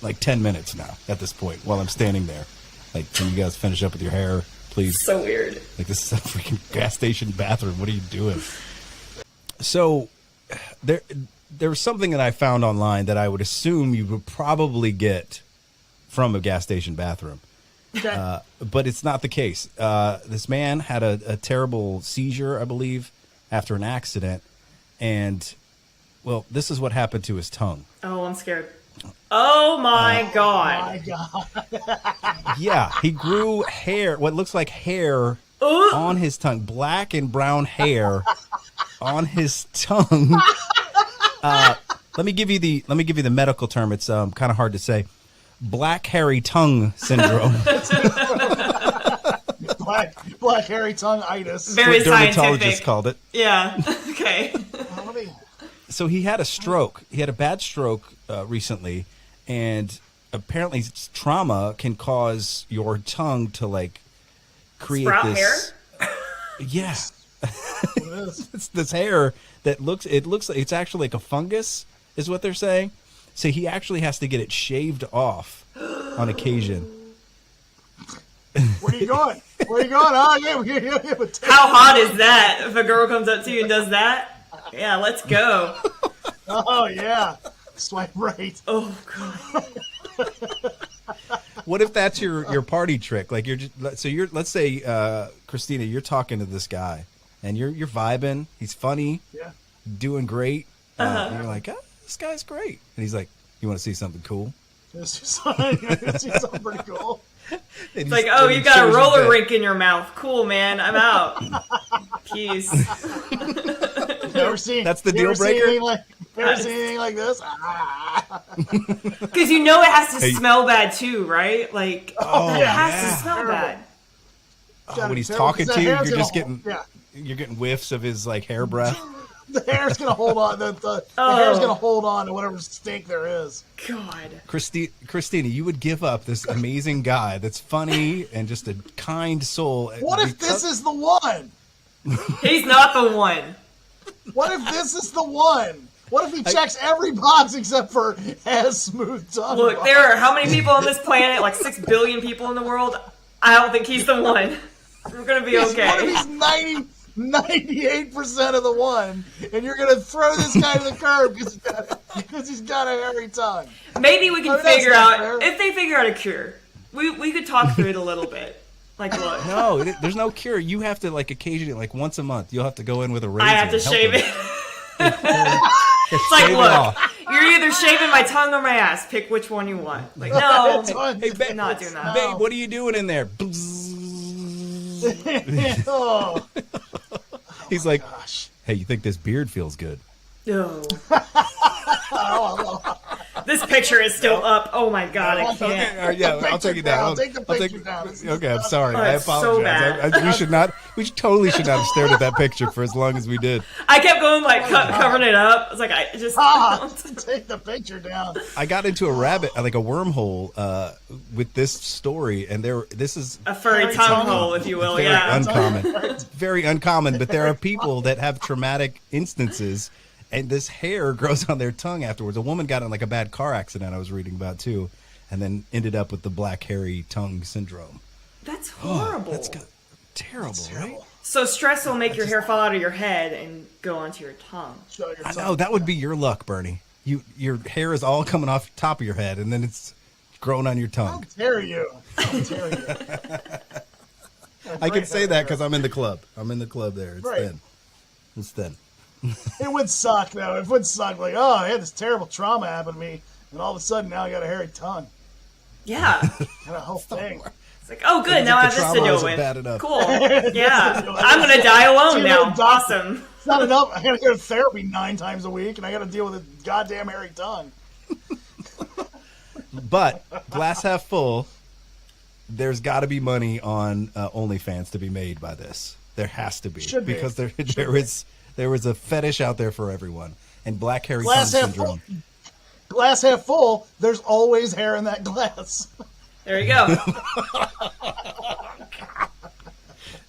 Speaker 2: like 10 minutes now at this point while I'm standing there. Like, can you guys finish up with your hair, please?
Speaker 4: So weird.
Speaker 2: Like, this is a freaking gas station bathroom. What are you doing? So there was something that I found online that I would assume you would probably get from a gas station bathroom. But it's not the case. This man had a terrible seizure, I believe, after an accident. And, well, this is what happened to his tongue.
Speaker 4: Oh, I'm scared. Oh, my God.
Speaker 2: Yeah, he grew hair, what looks like hair, on his tongue. Black and brown hair on his tongue. Let me give you the medical term. It's kind of hard to say. Black hairy tongue syndrome.
Speaker 3: black hairy tongue-itis.
Speaker 4: Very
Speaker 2: what
Speaker 4: scientific.
Speaker 2: dermatologist called it.
Speaker 4: Yeah. Okay.
Speaker 2: So he had a stroke. He had a bad stroke recently, and apparently trauma can cause your tongue to like create
Speaker 4: Sprout
Speaker 2: this
Speaker 4: hair?
Speaker 2: Yeah. It's this hair that looks like it's actually like a fungus, is what they're saying. So he actually has to get it shaved off on occasion.
Speaker 3: Where are you going? Oh, yeah,
Speaker 4: How hot is that if a girl comes up to you and does that? Yeah, let's go.
Speaker 3: Oh, yeah. Swipe right.
Speaker 4: Oh, God.
Speaker 2: What if that's your party trick? Like let's say Krystina, you're talking to this guy and you're vibing. He's funny, doing great. And you're like, this guy's great. And he's like, you want to see something cool?
Speaker 3: See something pretty cool.
Speaker 4: It's like, oh, you got a roller rink in your mouth. Cool, man. I'm out. Peace.
Speaker 2: That's the deal breaker?
Speaker 3: Never seen anything like this?
Speaker 4: Because you know it has to smell bad too, right? Like, it has to smell
Speaker 3: terrible.
Speaker 4: Bad.
Speaker 2: When he's talking to you, you're just you're getting whiffs of his like hair breath.
Speaker 3: The hair's gonna hold on. The hair's gonna hold on to whatever stink there is.
Speaker 4: God,
Speaker 2: Krystina, you would give up this amazing guy that's funny and just a kind soul.
Speaker 3: What if this is the one?
Speaker 4: He's not the one.
Speaker 3: What if this is the one? What if he checks every box except for has smooth tongue?
Speaker 4: Look, there are how many people on this planet? Like 6 billion people in the world. I don't think he's the one. We're gonna be okay.
Speaker 3: What if he's 98% of the one, and you're gonna throw this guy to the curb because he's got a hairy tongue?
Speaker 4: Maybe we can figure out if they figure out a cure. We could talk through it a little bit. Like, look.
Speaker 2: No, there's no cure. You have to like occasionally, like once a month, you'll have to go in with a razor.
Speaker 4: I have to shave it. It's like, look, you're either shaving my tongue or my ass. Pick which one you want. Like, no,
Speaker 2: hey, babe,
Speaker 4: I'm not doing that.
Speaker 2: Babe, what are you doing in there?
Speaker 3: Oh.
Speaker 2: He's like, hey, you think this beard feels good?
Speaker 4: No. This picture is still up. Oh my God, I can't.
Speaker 2: I'll take it down.
Speaker 3: Take the picture down.
Speaker 2: Okay, I'm sorry.
Speaker 4: Oh,
Speaker 2: I
Speaker 4: it's so
Speaker 2: apologize.
Speaker 4: bad.
Speaker 2: We totally should not have stared at that picture for as long as we did.
Speaker 4: I kept going like covering it up. It's like I just
Speaker 3: take the picture down.
Speaker 2: I got into a wormhole with this story, and this is
Speaker 4: a furry tongue hole, if you will.
Speaker 2: Very
Speaker 4: Yeah,
Speaker 2: uncommon. Very uncommon. But there are people that have traumatic instances. And this hair grows on their tongue afterwards. A woman got in like a bad car accident I was reading about too, and then ended up with the black hairy tongue syndrome.
Speaker 4: That's horrible.
Speaker 2: That's terrible, right?
Speaker 4: So stress will make your hair fall out of your head and go onto your tongue.
Speaker 2: I know, that would be your luck, Bernie. Your hair is all coming off the top of your head, and then it's growing on your
Speaker 3: How
Speaker 2: tongue.
Speaker 3: dare you? How dare you?
Speaker 2: I can say that because I'm in the club. I'm in the club there. It's
Speaker 3: Right.
Speaker 2: thin. It's thin.
Speaker 3: It would suck, though. It would suck. Like, oh, I had this terrible trauma happen to me, and all of a sudden now I got a hairy tongue.
Speaker 4: Yeah.
Speaker 3: And a whole thing.
Speaker 4: It's like, oh, good. Now I have this to deal with.
Speaker 2: Bad enough.
Speaker 4: Cool. Yeah. I'm going to die alone now. Awesome.
Speaker 3: It's not enough. I got to go to therapy 9 times a week, and I got to deal with a goddamn hairy tongue.
Speaker 2: But glass half full. There's got to be money on OnlyFans to be made by this. There has to be.
Speaker 3: Should be.
Speaker 2: Because there was a fetish out there for everyone. And black hairy tongue
Speaker 3: Glass half
Speaker 2: syndrome.
Speaker 3: full. Glass half full. There's always hair in that glass.
Speaker 4: There you go.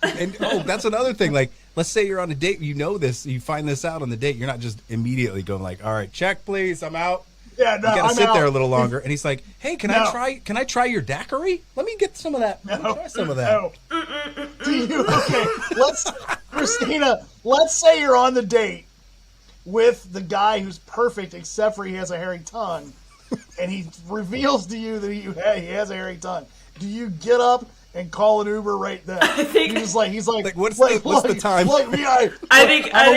Speaker 2: And that's another thing. Like, let's say you're on a date, you know this, you find this out on the date. You're not just immediately going like, "All right, check, please, I'm out."
Speaker 3: Yeah, no,
Speaker 2: You gotta
Speaker 3: I'm
Speaker 2: sit
Speaker 3: out.
Speaker 2: there a little longer. And he's like, "Hey, can
Speaker 3: No.
Speaker 2: I try your daiquiri? Let me get some of that. Let me try some of that."
Speaker 3: No. Do you? Okay, Krystina, let's say you're on the date with the guy who's perfect except for he has a hairy tongue, and he reveals to you that he has a hairy tongue. Do you get up and call an Uber right then?
Speaker 4: I think
Speaker 3: he's like
Speaker 2: what's the time?
Speaker 4: I think I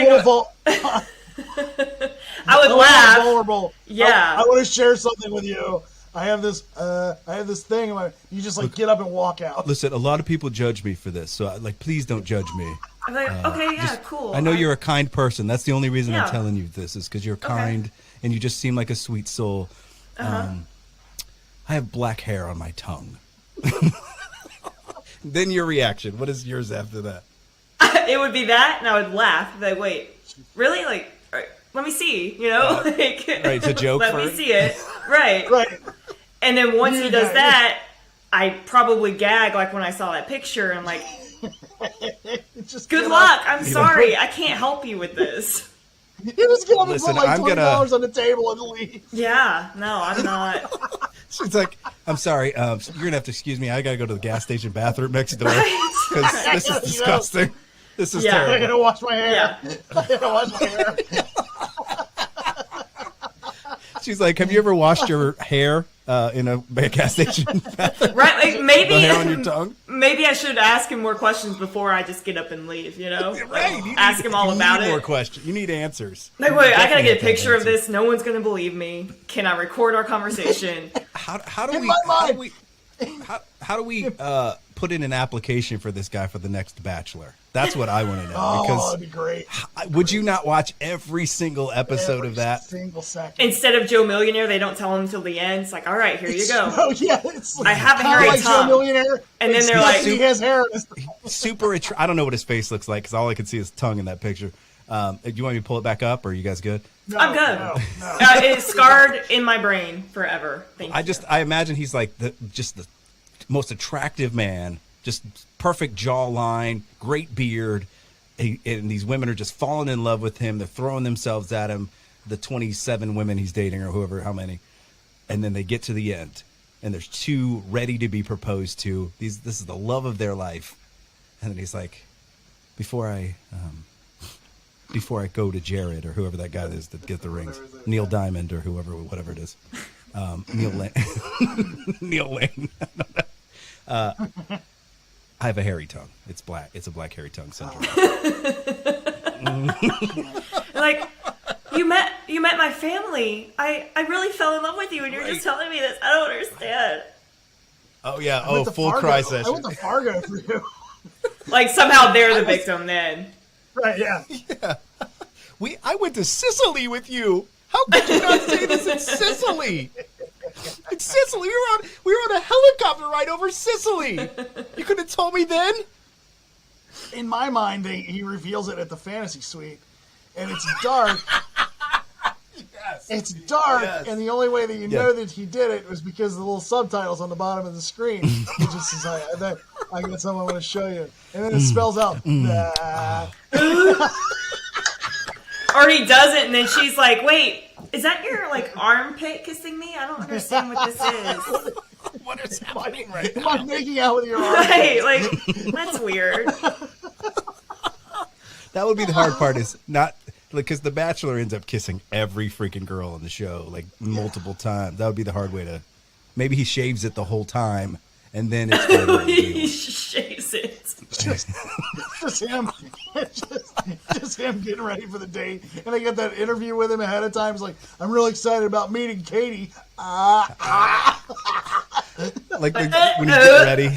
Speaker 4: would laugh.
Speaker 3: Vulnerable.
Speaker 4: Yeah.
Speaker 3: I want to share something with you. I have this thing. You just get up and walk out.
Speaker 2: Listen, a lot of people judge me for this, so please don't judge me.
Speaker 4: I'm like, okay, yeah, cool.
Speaker 2: I know you're a kind person. That's the only reason
Speaker 4: Yeah.
Speaker 2: I'm telling you this is because you're kind and you just seem like a sweet soul. I have black hair on my tongue. Then your reaction. What is yours after that?
Speaker 4: It would be that, and I would laugh. Like, wait, really? Like, all right, let me see. You know, like,
Speaker 2: Right, it's a joke.
Speaker 4: let me see it. Right.
Speaker 3: Right.
Speaker 4: And then once he does
Speaker 3: Yeah.
Speaker 4: that, I probably gag like when I saw that picture. And I'm like,
Speaker 3: Just
Speaker 4: good
Speaker 3: get
Speaker 4: luck.
Speaker 3: up.
Speaker 4: I'm sorry. I can't help you with this.
Speaker 3: You just get up and
Speaker 2: Listen,
Speaker 3: put
Speaker 2: I'm
Speaker 3: $20 on the table and leave.
Speaker 4: Yeah. No, I'm not.
Speaker 2: She's like, "I'm sorry. You're gonna have to excuse me. I gotta go to the gas station bathroom next door because this is disgusting. This is
Speaker 3: I
Speaker 2: terrible."
Speaker 3: gotta wash my hair.
Speaker 4: Yeah.
Speaker 3: I gotta wash my hair.
Speaker 2: She's like, "Have you ever washed your hair in a gas station bathroom?
Speaker 4: Right? Like, maybe.
Speaker 2: The hair on your tongue?"
Speaker 4: Maybe I should ask him more questions before I just get up and leave, you know?
Speaker 2: Right.
Speaker 4: Ask him all about
Speaker 2: More
Speaker 4: it.
Speaker 2: questions. You need answers.
Speaker 4: Like, wait, I gotta
Speaker 2: Definitely
Speaker 4: get a
Speaker 2: have
Speaker 4: picture of
Speaker 2: answers.
Speaker 4: this. No one's gonna believe me. Can I record our conversation?
Speaker 2: How do
Speaker 3: In
Speaker 2: we?
Speaker 3: my
Speaker 2: How do
Speaker 3: mind.
Speaker 2: we? How do we put in an application for this guy for the next Bachelor? That's what I want to know.
Speaker 3: Oh,
Speaker 2: Because
Speaker 3: that'd be great.
Speaker 2: would you not watch every single episode
Speaker 3: Every
Speaker 2: of that?
Speaker 3: single second.
Speaker 4: Instead of Joe Millionaire, they don't tell him until the end. It's like, all right, here you go.
Speaker 3: Oh yeah, it's
Speaker 4: I have a
Speaker 3: kinda
Speaker 4: hairy
Speaker 3: like Joe
Speaker 4: tongue.
Speaker 3: Millionaire.
Speaker 4: And then they're
Speaker 3: except
Speaker 4: like-
Speaker 3: he has hair. In his
Speaker 2: Super. I don't know what his face looks like because all I can see is tongue in that picture. Do you want me to pull it back up, or are you guys good?
Speaker 3: No,
Speaker 4: I'm good.
Speaker 3: No.
Speaker 4: It's scarred in my brain forever. Thank you.
Speaker 2: I imagine he's like the most attractive man, just perfect jawline, great beard, and these women are just falling in love with him. They're throwing themselves at him. The 27 women he's dating, or how many, and then they get to the end, and there's 2 ready to be proposed to. This is the love of their life, and then he's like, before I go to Jared or whoever that guy is that get the rings, Neil Diamond or whatever it is, Neil Lane. Neil Lane. I have a hairy tongue. It's black. It's a black hairy tongue syndrome.
Speaker 4: Like, you met my family. I really fell in love with you, and you're just telling me this. I don't understand.
Speaker 2: Oh yeah.
Speaker 3: I went to
Speaker 2: Full
Speaker 3: Fargo.
Speaker 2: cry
Speaker 3: I
Speaker 2: session.
Speaker 3: went to Fargo for you.
Speaker 4: Like, somehow they're the victim then.
Speaker 3: Right? Yeah.
Speaker 2: I went to Sicily with you. How could you not say this in Sicily? In Sicily, we were on a helicopter ride over Sicily. You could have told me then.
Speaker 3: In my mind, he reveals it at the fantasy suite, and it's dark. It's dark, and the only way that you know that he did it was because of the little subtitles on the bottom of the screen. It just says, I got something I want to show you. And then it spells out, nah.
Speaker 4: Or he doesn't, and then she's like, wait, is that your, like, armpit kissing me? I don't understand what this is.
Speaker 2: What is happening right
Speaker 3: Am I making out with your arm?
Speaker 4: Right, like, that's weird.
Speaker 2: That would be the hard part, is not because the Bachelor ends up kissing every freaking girl on the show like multiple times. That would be the hard way to maybe he shaves it the whole time, and then it's kind of
Speaker 4: He shaves it.
Speaker 3: Just him, just him getting ready for the date, and they got that interview with him ahead of time. He's like, "I'm really excited about meeting Katie."
Speaker 2: Like when you get ready.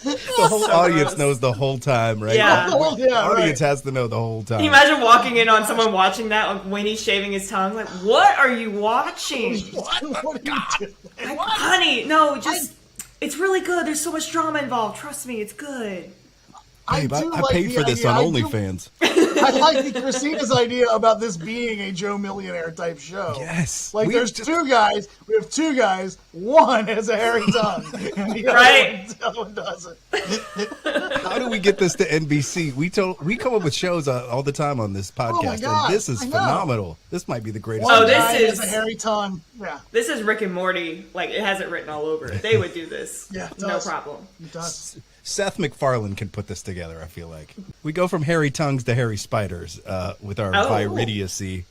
Speaker 2: The whole audience knows the whole time, right?
Speaker 4: Yeah.
Speaker 3: The
Speaker 2: audience has to know the whole time.
Speaker 4: Can you imagine walking in on someone watching that, like when he's shaving his tongue? Like, what are you watching?
Speaker 3: What are you doing?
Speaker 4: Like, honey, no, it's really good. There's so much drama involved. Trust me, it's good.
Speaker 2: Babe, I paid for this on OnlyFans.
Speaker 3: I like the Krystina's idea about this being a Joe Millionaire type show.
Speaker 2: Yes.
Speaker 3: Like there's two guys. We have two guys. One has a hairy tongue, and the other one doesn't.
Speaker 2: How do we get this to NBC? We come up with shows all the time on this podcast, and this is phenomenal. This might be the greatest.
Speaker 3: One guy has a hairy tongue. Yeah.
Speaker 4: This is Rick and Morty. Like, it has it written all over it. They would do this.
Speaker 3: Yeah, it
Speaker 4: no
Speaker 3: does.
Speaker 4: problem.
Speaker 3: It does.
Speaker 2: Seth MacFarlane can put this together, I feel like. We go from hairy tongues to hairy spiders with our viridiacy.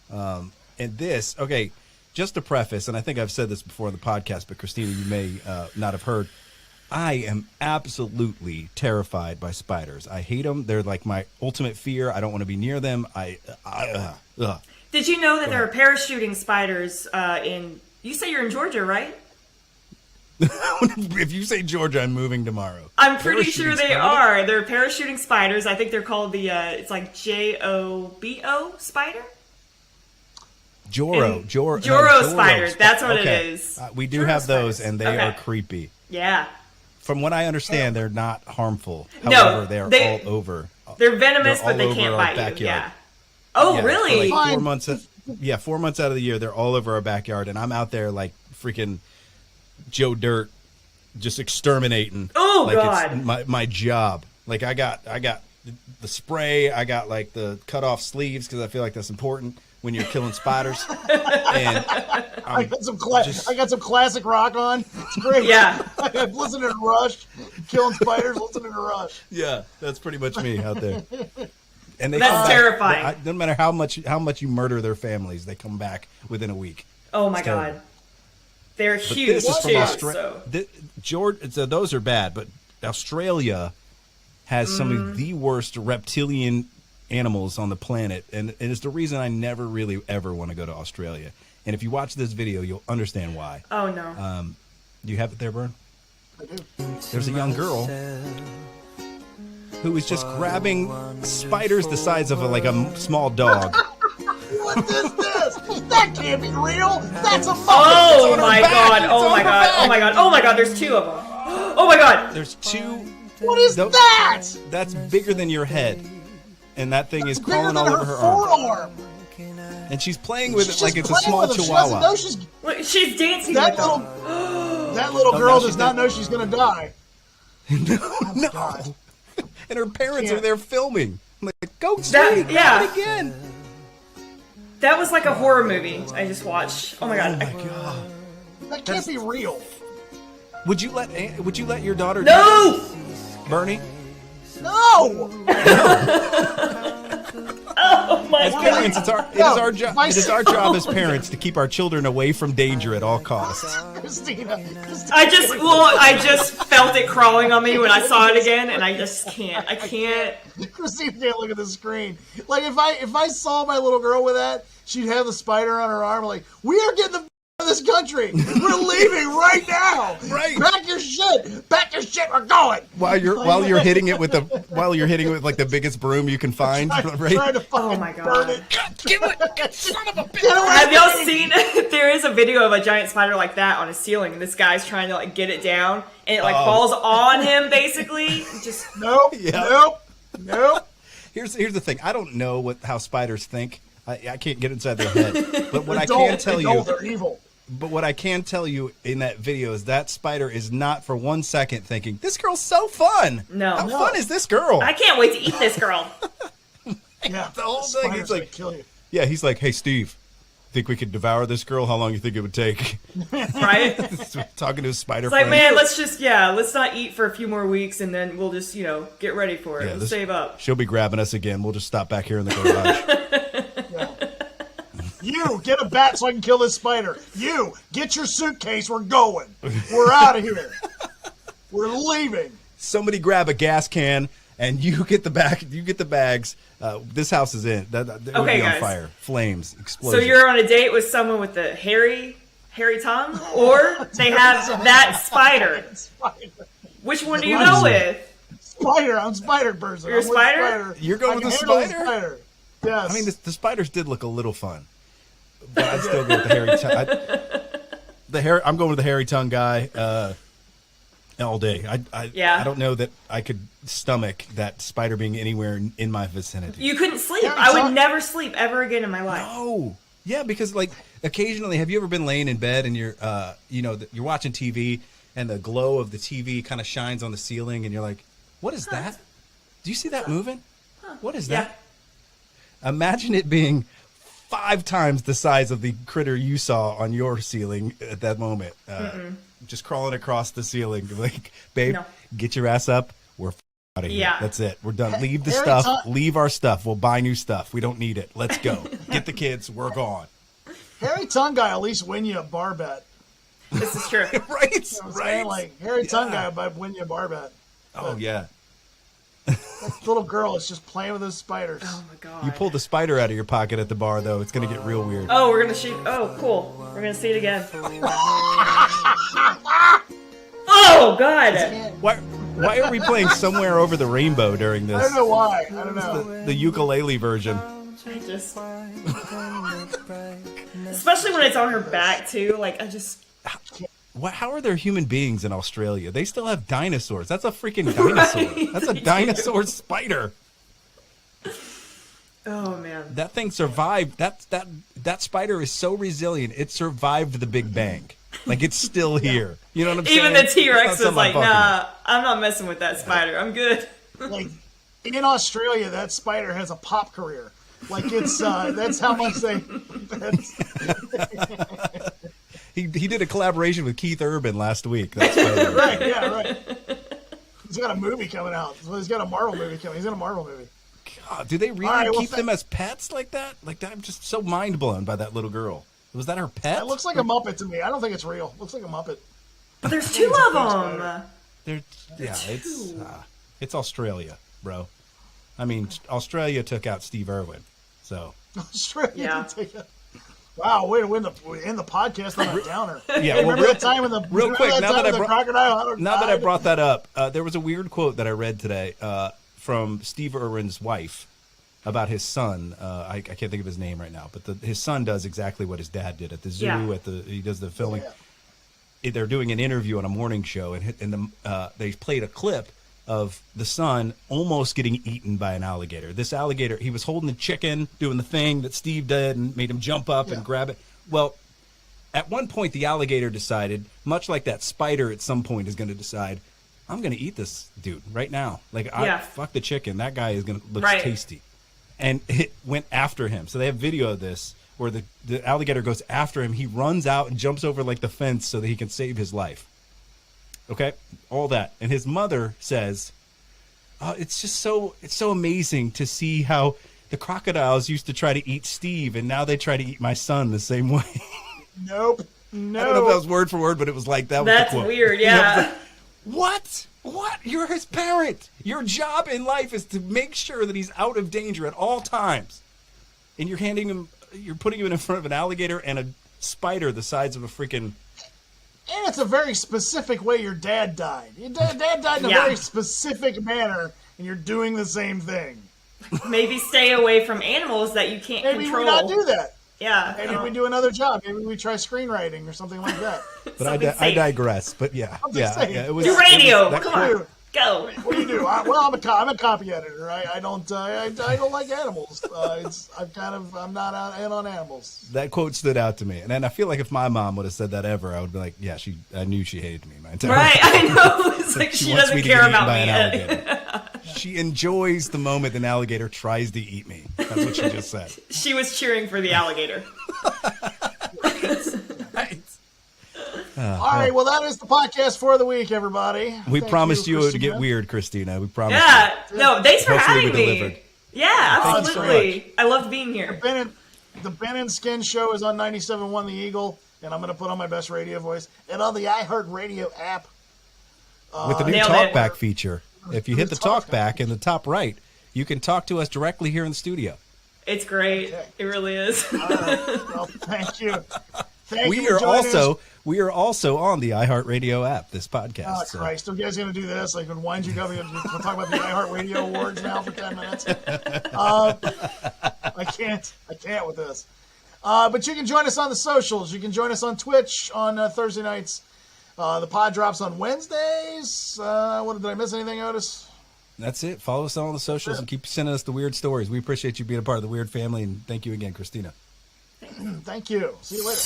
Speaker 2: And this, okay, just to preface, and I think I've said this before on the podcast, but Krystina, you may not have heard, I am absolutely terrified by spiders. I hate them. They're like my ultimate fear. I don't want to be near them.
Speaker 4: Did you know that there are parachuting spiders you say you're in Georgia, right?
Speaker 2: If you say Georgia, I'm moving tomorrow.
Speaker 4: I'm pretty sure they are. They're parachuting spiders. I think they're called it's like Jobo spider?
Speaker 2: Joro
Speaker 4: spiders. That's what it is.
Speaker 2: We do have those, and they are creepy.
Speaker 4: Yeah.
Speaker 2: From what I understand, they're not harmful. However, they are all over.
Speaker 4: They're venomous, but they can't bite you. Yeah. Oh, really?
Speaker 2: For like 4 months. 4 months out of the year, they're all over our backyard, and I'm out there like freaking Joe Dirt, just exterminating.
Speaker 4: Oh,
Speaker 2: like
Speaker 4: God!
Speaker 2: It's my job. Like I got the spray. I got like the cut off sleeves because I feel like that's important when you're killing spiders. And
Speaker 3: I got some classic rock on. It's great.
Speaker 4: Yeah.
Speaker 3: I'm listening to Rush, killing spiders. Listening to Rush.
Speaker 2: Yeah, that's pretty much me out there. And
Speaker 4: that's terrifying.
Speaker 2: No matter how much you murder their families, they come back within a week.
Speaker 4: Oh my God. They're huge too.
Speaker 2: So those are bad, but Australia has some of the worst reptilian animals on the planet, and it's the reason I never really ever want to go to Australia. And if you watch this video, you'll understand why.
Speaker 4: Oh no.
Speaker 2: Do you have it there, Bern?
Speaker 3: I do.
Speaker 2: There's a young girl who is just grabbing spiders the size of a small dog.
Speaker 3: What is this? That can't be real. That's a muppet.
Speaker 4: Oh my God. Oh my God. Oh my God. Oh my God. There's two of them. Oh my God.
Speaker 2: There's two.
Speaker 3: What is that?
Speaker 2: That's bigger than your head. And that thing is crawling all over her
Speaker 3: arm.
Speaker 2: And she's playing with it like it's a small chihuahua.
Speaker 4: She's dancing
Speaker 3: that
Speaker 4: with
Speaker 3: little,
Speaker 4: them.
Speaker 3: That little girl does not know she's going to die.
Speaker 2: No.
Speaker 3: God.
Speaker 2: And her parents are there filming. I'm like, go
Speaker 4: again. That was like a horror movie I just watched. Oh my God.
Speaker 2: Oh my God.
Speaker 3: That can't be real.
Speaker 2: Would you let your daughter
Speaker 4: No!
Speaker 2: Bernie?
Speaker 3: No!
Speaker 4: Oh my
Speaker 2: As
Speaker 4: God.
Speaker 2: parents, it is our job as parents to keep our children away from danger at all costs.
Speaker 3: Krystina.
Speaker 4: I just felt it crawling on me when I saw it again, and I just can't. I can't.
Speaker 3: Krystina can't look at the screen. Like if I saw my little girl with that, she'd have the spider on her arm. Like, we are getting the out of this country. We're leaving right now.
Speaker 2: Right.
Speaker 3: Pack your shit. Pack your shit. We're going.
Speaker 2: While you're hitting it with like the biggest broom you can find, right?
Speaker 3: Trying to fucking
Speaker 4: my God.
Speaker 3: burn it.
Speaker 2: Give it, son of a bitch!
Speaker 4: Have y'all seen? There is a video of a giant spider like that on a ceiling, and this guy's trying to like get it down, and it like falls on him basically. Just
Speaker 3: Nope.
Speaker 2: Yeah.
Speaker 3: Nope.
Speaker 2: Here's the thing. I don't know how spiders think. I can't get inside their head. But what I can tell you,
Speaker 3: they're evil.
Speaker 2: But what I can tell you in that video is that spider is not for 1 second thinking, this girl's so fun.
Speaker 4: No.
Speaker 2: How fun is this girl?
Speaker 4: I can't wait to eat this girl.
Speaker 3: Yeah,
Speaker 2: the whole thing. It's like,
Speaker 3: kill you.
Speaker 2: Yeah, he's like, hey, Steve, think we could devour this girl? How long you think it would take?
Speaker 4: Right?
Speaker 2: Talking to his spider
Speaker 4: It's like,
Speaker 2: friend.
Speaker 4: man, let's not eat for a few more weeks, and then we'll just, get ready for it. We'll save up.
Speaker 2: She'll be grabbing us again. We'll just stop back here in the garage.
Speaker 3: You, get a bat so I can kill this spider. You, get your suitcase. We're going. We're out of here. We're leaving.
Speaker 2: Somebody grab a gas can, and you get the bags. This house is in. That would be on fire. Flames, explosion.
Speaker 4: So you're on a date with someone with the hairy tongue, or they have that spider. Which one do you go with?
Speaker 3: Spider. I'm spider person.
Speaker 4: You're a spider?
Speaker 2: You're going with the spider?
Speaker 3: Spider? Yes.
Speaker 2: I mean, the spiders did look a little fun, but I'd still go with the hairy tongue. I'm going with the hairy tongue guy all day. I don't know that I could stomach that spider being anywhere in my vicinity.
Speaker 4: You couldn't sleep. I would never sleep ever again in my life.
Speaker 2: No. Yeah, because like occasionally, have you ever been laying in bed and you're you're watching TV and the glow of the TV kind of shines on the ceiling and you're like, what is that? Do you see that moving? What is that? Imagine it being 5 times the size of the critter you saw on your ceiling at that moment. Just crawling across the ceiling. Like, babe, get your ass up. We're out of here. Yeah. That's it. We're done. Leave the stuff. Leave our stuff. We'll buy new stuff. We don't need it. Let's go. Get the kids. We're gone.
Speaker 3: Hairy tongue guy at least win you a bar bet.
Speaker 4: This is true.
Speaker 2: Right?
Speaker 3: You know what I'm saying? Like, hairy tongue guy might win you a bar bet.
Speaker 2: Oh, yeah.
Speaker 3: That little girl is just playing with those spiders.
Speaker 4: Oh my god!
Speaker 2: You pulled the spider out of your pocket at the bar, though. It's gonna get real weird.
Speaker 4: Oh, we're gonna shoot. Oh, cool. We're gonna see it again. Oh god!
Speaker 2: Why are we playing Somewhere Over the Rainbow during this?
Speaker 3: I don't know why. I don't know.
Speaker 2: The ukulele version.
Speaker 4: Especially when it's on her back too. Like I just.
Speaker 2: How are there human beings in Australia? They still have dinosaurs. That's a freaking dinosaur. Right. That's a dinosaur spider.
Speaker 4: Oh man.
Speaker 2: That thing survived. That spider is so resilient. It survived the Big Bang. Like it's still here. You know what I'm saying?
Speaker 4: Even the T-Rex was like, nah, I'm not messing with that spider. I'm good.
Speaker 3: Like in Australia, that spider has a pop career. Like it's that's how much they.
Speaker 2: He did a collaboration with Keith Urban last week.
Speaker 3: Right, yeah, right. He's got a movie coming out. He's got a Marvel movie coming. He's in a Marvel movie.
Speaker 2: God, do they really keep them as pets like that? Like I'm just so mind blown by that little girl. Was that her pet?
Speaker 3: It looks like a Muppet to me. I don't think it's real. It looks like a Muppet.
Speaker 4: But there's 2 of them.
Speaker 2: It's Australia, bro. I mean, Australia took out Steve Irwin, so.
Speaker 3: Australia did take out. Wow, way to end the podcast on a downer.
Speaker 2: Yeah, well,
Speaker 3: remember that time in the
Speaker 2: real quick. Now that
Speaker 3: I
Speaker 2: brought that up, there was a weird quote that I read today from Steve Irwin's wife about his son. I can't think of his name right now, but his son does exactly what his dad did at the zoo. Yeah. He does the filming. Yeah. They're doing an interview on a morning show, and they played a clip of the son almost getting eaten by an alligator. This alligator, he was holding the chicken, doing the thing that Steve did and made him jump up and grab it. Well, at one point, the alligator decided, much like that spider at some point is going to decide, I'm going to eat this dude right now. Like, fuck the chicken. That guy is going to look tasty. And it went after him. So they have video of this where the alligator goes after him. He runs out and jumps over like the fence so that he can save his life. Okay, all that. And his mother says, it's so amazing to see how the crocodiles used to try to eat Steve, and now they try to eat my son the same way.
Speaker 3: Nope. No.
Speaker 2: I don't know if that was word for word, but it was like that.
Speaker 4: That's
Speaker 2: was the quote.
Speaker 4: Weird, yeah.
Speaker 2: What? You're his parent. Your job in life is to make sure that he's out of danger at all times. And you're putting him in front of an alligator and a spider the size of a freaking...
Speaker 3: And it's a very specific way your dad died. Your dad died in a very specific manner, and you're doing the same thing.
Speaker 4: Maybe stay away from animals that you can't control.
Speaker 3: Maybe we not do that.
Speaker 4: Yeah.
Speaker 3: Maybe we do another job. Maybe we try screenwriting or something like that.
Speaker 2: But I digress. But yeah. It was,
Speaker 4: do radio.
Speaker 2: Come
Speaker 4: on. Go.
Speaker 3: What do you do? I'm a copy editor. I don't like animals. I'm not in on animals.
Speaker 2: That quote stood out to me, and then I feel like if my mom would have said that ever, I would be like, yeah, I knew she hated me my entire life.
Speaker 4: Right, I know. It's like she doesn't care about me.
Speaker 2: She enjoys the moment an alligator tries to eat me. That's what she just said.
Speaker 4: She was cheering for the alligator.
Speaker 2: Right.
Speaker 3: All right, well, that is the podcast for the week, everybody.
Speaker 2: We promised you to get weird, Krystina. We promised.
Speaker 4: Yeah, no, thanks for having me.
Speaker 2: Delivered.
Speaker 4: Yeah, absolutely. I loved being here.
Speaker 3: The Ben and Skin Show is on 97.1 The Eagle, and I'm going to put on my best radio voice, and on the iHeartRadio app.
Speaker 2: With the new talkback feature. If you hit the talkback in the top right, you can talk to us directly here in the studio.
Speaker 4: It's great. Okay. It really is.
Speaker 3: All right. Well, thank you.
Speaker 2: We are also on the iHeartRadio app, this podcast.
Speaker 3: Oh, Christ. Are you guys going to do this? Like, when wind you up, we'll talk about the iHeartRadio Awards now for 10 minutes? I can't with this. But you can join us on the socials. You can join us on Twitch on Thursday nights. The pod drops on Wednesdays. Did I miss anything, Otis?
Speaker 2: That's it. Follow us on all the socials and keep sending us the weird stories. We appreciate you being a part of the Weird family, and thank you again, Krystina.
Speaker 3: Thank you. See you later.